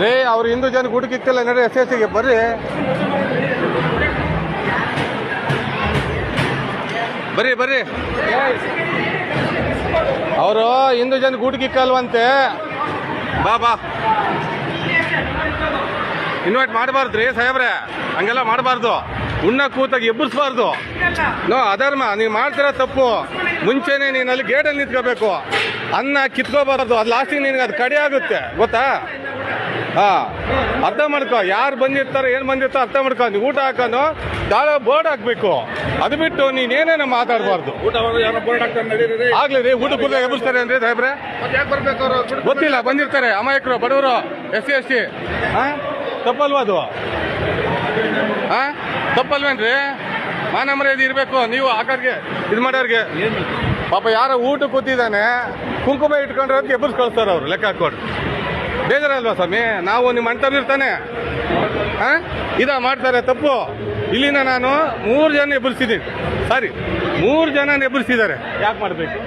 ರೇ ಅವ್ರು ಹಿಂದೂ ಜನ ಊಟಕ್ಕೆ ಇಕ್ತಿಲ್ಲ ನಡ್ರಿ ಎಸ್.ಎಸ್.ಗೆ ಬರ್ರಿ. ಬರ್ರಿ ಬರ್ರಿ. ಅವರು ಹಿಂದೂ ಜನ ಊಟಕ್ಕೆ ಇಕ್ಕಲ್ವಂತೆ. ಬಾ ಬಾ. ಇನ್ವೈಟ್ ಮಾಡಬಾರ್ದ್ರಿ ಸಾಹೇಬ್ರೆ, ಹಂಗೆಲ್ಲ ಮಾಡಬಾರ್ದು. ಉಣ್ಣ ಕೂತಾಗ ಎಬ್ಬರಿಸಬಾರ್ದು. ನೋ ಅಧರ್ಮ. ನೀವು ಮಾಡ್ತಿರೋ ತಪ್ಪು. ಮುಂಚೆನೆ ನೀನು ಅಲ್ಲಿ ಗೇಟಲ್ಲಿ ನಿಂತ್ಕೋಬೇಕು. ಅನ್ನ ಕಿತ್ಕೋಬಾರ್ದು. ಅದು ಲಾಸ್ಟಿಗೆ ನಿನಗೆ ಅದು ಕಡೆ ಆಗುತ್ತೆ, ಗೊತ್ತಾ? ಅರ್ಥ ಮಾಡ್ಕೊ. ಯಾರು ಬಂದಿರ್ತಾರೆ ಏನು ಬಂದಿರ್ತಾರೋ ಅರ್ಥ ಮಾಡ್ಕೊ. ನೀವು ಊಟ ಹಾಕೊಂಡು ದಾಳ ಬೋರ್ಡ್ ಹಾಕ್ಬೇಕು. ಅದು ಬಿಟ್ಟು ನೀನೇನೇನೋ ಮಾತಾಡಬಾರ್ದು. ಆಗ್ಲಿ ರೀ. ಊಟ ಕೂತಾಗ ಎಬ್ಬರಿಸ್ತಾರೆ ಅಂದ್ರೆ ಸಾಹೇಬ್ರೆ ಗೊತ್ತಿಲ್ಲ. ಬಂದಿರ್ತಾರೆ ಅಮಾಯಕರು, ಬಡವರು, SC/ST. ತಪ್ಪಲ್ವಾ ಅದು? ತಪ್ಪಲ್ವೇನ್ರಿ? ಮಾನ ಮರ್ಯಾದೆ ಇರಬೇಕು. ನೀವು ಆಕಾರ್ಗೆ ಇದು ಮಾಡೋರ್ಗೆ ಪಾಪ ಯಾರೋ ಊಟ ಕೂತಿದ್ದಾನೆ, ಕುಂಕುಮ ಇಟ್ಕೊಂಡ್ರೆ ಅದಕ್ಕೆ ಎಬ್ಬರ್ಸ್ ಕಳಿಸ್ತಾರೆ ಅವ್ರು. ಲೆಕ್ಕ ಹಾಕೊಡ್ರಿ. ಬೇಜಾರಲ್ವಾ ಸ್ವಾಮಿ? ನಾವು ನಿಮ್ಮ ಅಣ್ಣ ಇರ್ತಾನೆ ಮಾಡ್ತಾರೆ ತಪ್ಪು. ಇಲ್ಲಿನ ನಾನು 3 ಜನ ಎಬ್ಬರಿಸಿದ್ದೀನಿ. ಸಾರಿ, 3 ಜನ ಎಬ್ಬರಿಸಿದ್ದಾರೆ. ಯಾಕೆ ಮಾಡಬೇಕು?